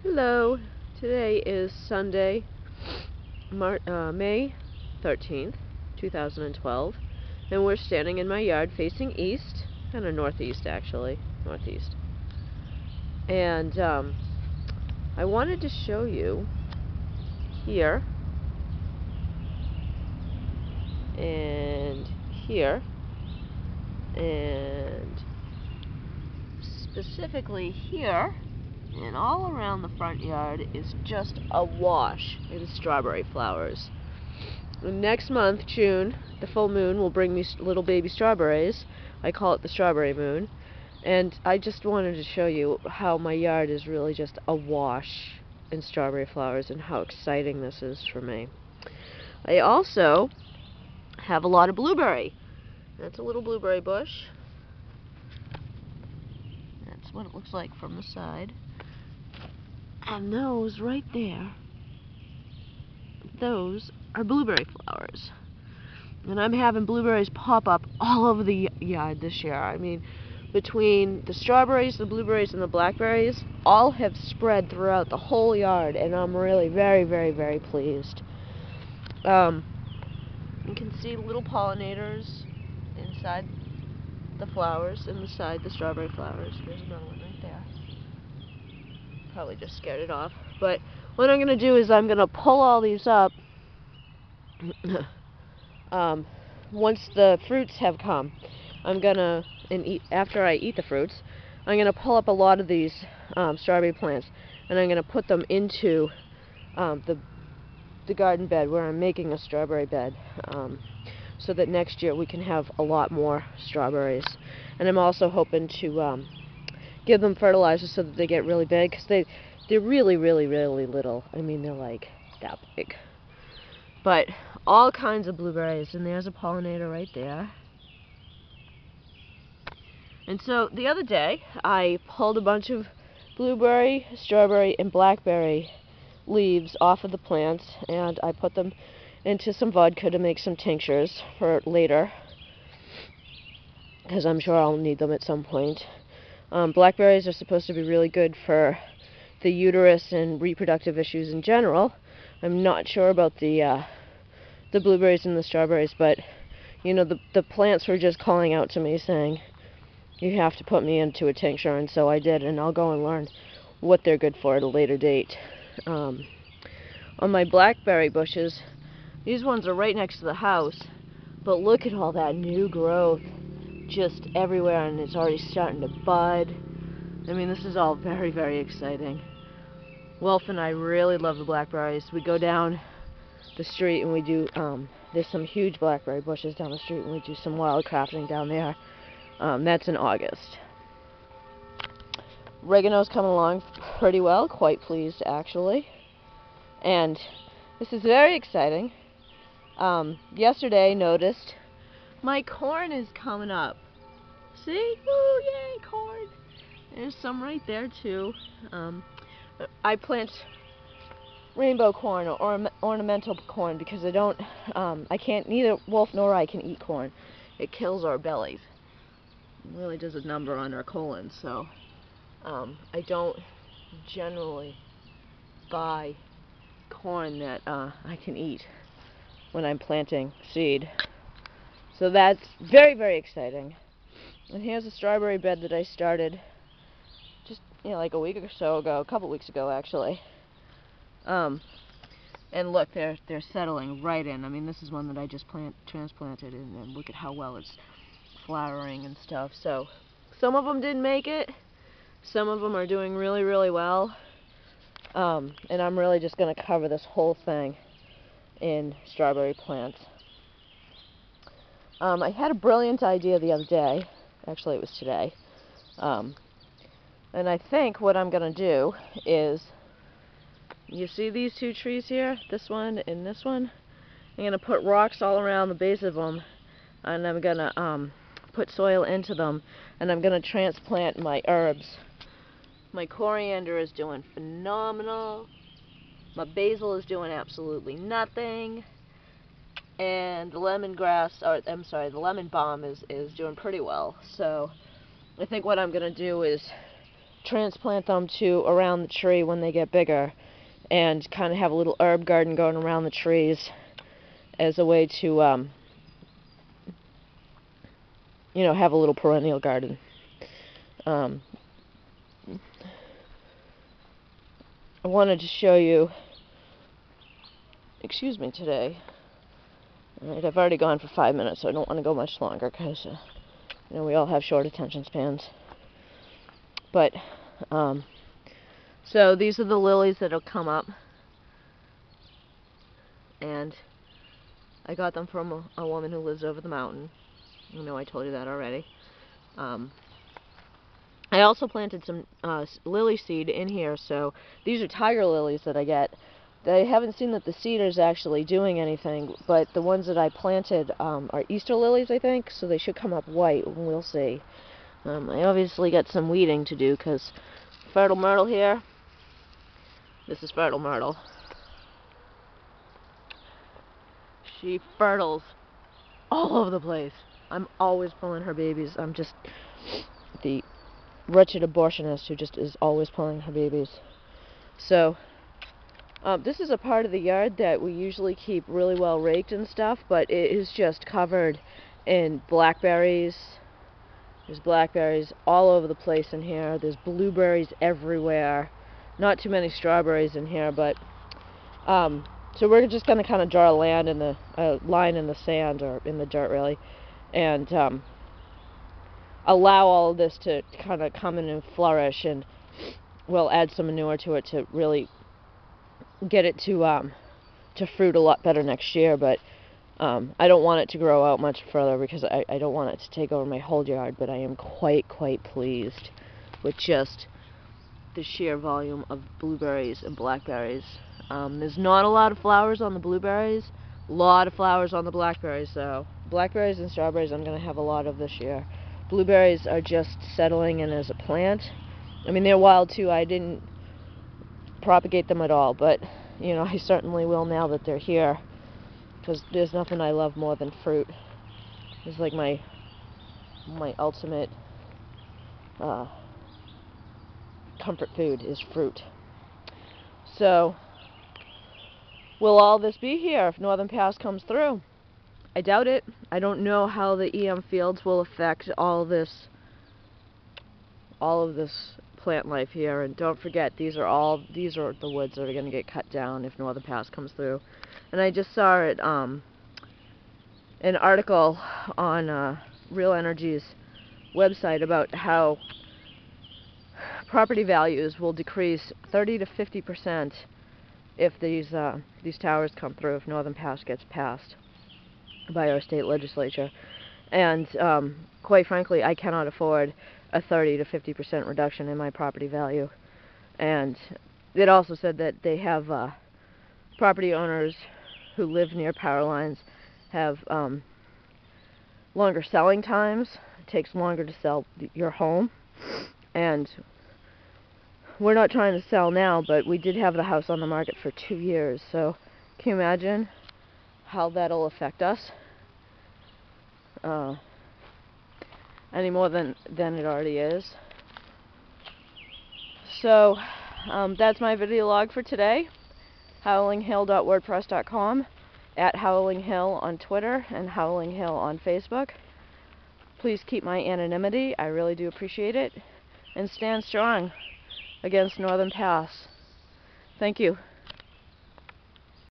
Hello, today is Sunday, May 13th, 2012, and we're standing in my yard facing east, kind of northeast actually, northeast. And I wanted to show you here, and here, and specifically here, and all around the front yard is just awash in strawberry flowers. And next month, June, the full moon will bring me little baby strawberries. I call it the strawberry moon. And I just wanted to show you how my yard is really just awash in strawberry flowers and how exciting this is for me. I also have a lot of blueberry. That's a little blueberry bush. That's what it looks like from the side. And those right there, those are blueberry flowers. And I'm having blueberries pop up all over the yard this year. I mean, between the strawberries, the blueberries, and the blackberries, all have spread throughout the whole yard, and I'm really very, very, very pleased. You can see little pollinators inside the flowers, inside the strawberry flowers. There's another one right there. Probably just scared it off. But what I'm going to do is I'm going to pull all these up once the fruits have come. I'm going to, after I eat the fruits, I'm going to pull up a lot of these strawberry plants, and I'm going to put them into the garden bed where I'm making a strawberry bed, so that next year we can have a lot more strawberries. And I'm also hoping to give them fertilizer so that they get really big, because they're really, really, really little. I mean, they're like that big. But all kinds of blueberries, and there's a pollinator right there. And so the other day, I pulled a bunch of blueberry, strawberry, and blackberry leaves off of the plants, and I put them into some vodka to make some tinctures for later, because I'm sure I'll need them at some point. Blackberries are supposed to be really good for the uterus and reproductive issues in general. I'm not sure about the blueberries and the strawberries, but you know, the plants were just calling out to me saying, you have to put me into a tincture, and so I did, and I'll go and learn what they're good for at a later date. On my blackberry bushes, these ones are right next to the house, but look at all that new growth just everywhere, and it's already starting to bud. I mean, this is all very, very exciting. Wolf and I really love the blackberries. We go down the street and we do, there's some huge blackberry bushes down the street, and we do some wild crafting down there. That's in August. Oregano's coming along pretty well, quite pleased actually. And this is very exciting. Yesterday I noticed my corn is coming up. See? Woo, yay, corn! There's some right there too. I plant rainbow corn or ornamental corn because I can't, neither Wolf nor I can eat corn. It kills our bellies. It really does a number on our colon, so I don't generally buy corn that I can eat when I'm planting seed. So that's very, very exciting. And here's a strawberry bed that I started just, like a week or so ago, a couple weeks ago actually. And look, they're settling right in. I mean, this is one that I just transplanted, and look at how well it's flowering and stuff. So some of them didn't make it. Some of them are doing really, really well. And I'm really just going to cover this whole thing in strawberry plants. I had a brilliant idea the other day. Actually, it was today. And I think what I'm going to do is, you see these two trees here? This one and this one? I'm going to put rocks all around the base of them, and I'm going to put soil into them, and I'm going to transplant my herbs. My coriander is doing phenomenal. My basil is doing absolutely nothing. And the the lemon balm is doing pretty well. So I think what I'm going to do is transplant them to around the tree when they get bigger, and kind of have a little herb garden going around the trees as a way to, you know, have a little perennial garden. I wanted to show you, excuse me today. Alright, I've already gone for 5 minutes, so I don't want to go much longer because, you know, we all have short attention spans. But, so these are the lilies that'll come up, and I got them from a woman who lives over the mountain. You know, I told you that already. I also planted some lily seed in here, so these are tiger lilies that I get. I haven't seen that the seed is actually doing anything, but the ones that I planted are Easter lilies, I think, so they should come up white, and we'll see. I obviously got some weeding to do, because fertile myrtle here, this is fertile myrtle. She fertiles all over the place. I'm always pulling her babies. I'm just the wretched abortionist who just is always pulling her babies. So, this is a part of the yard that we usually keep really well raked and stuff, but it is just covered in blackberries. There's blackberries all over the place in here. There's blueberries everywhere. Not too many strawberries in here, but so we're just going to kind of draw a line in the sand, or in the dirt really, and allow all of this to kind of come in and flourish, and we'll add some manure to it to really get it to fruit a lot better next year. But I don't want it to grow out much further because I don't want it to take over my whole yard, but I am quite pleased with just the sheer volume of blueberries and blackberries. There's not a lot of flowers on the blueberries, a lot of flowers on the blackberries though. Blackberries and strawberries I'm going to have a lot of this year. Blueberries are just settling in as a plant. I mean, they're wild too. I didn't propagate them at all, but you know, I certainly will now that they're here, because there's nothing I love more than fruit. It's like my ultimate comfort food is fruit. So, will all this be here if Northern Pass comes through? I doubt it. I don't know how the EM fields will affect all of this plant life here. And don't forget, these are the woods that are going to get cut down if Northern Pass comes through. And I just saw it, an article on Real Energy's website about how property values will decrease 30 to 50% if these towers come through, if Northern Pass gets passed by our state legislature. And quite frankly, I cannot afford a 30 to 50% reduction in my property value. And it also said that they have property owners who live near power lines have longer selling times. It takes longer to sell your home, and we're not trying to sell now, but we did have the house on the market for 2 years, so can you imagine how that'll affect us? Any more than it already is. So that's my video log for today. howlinghill.wordpress.com, at howlinghill on Twitter, and howlinghill on Facebook. Please keep my anonymity. I really do appreciate it. And stand strong against Northern Pass. Thank you.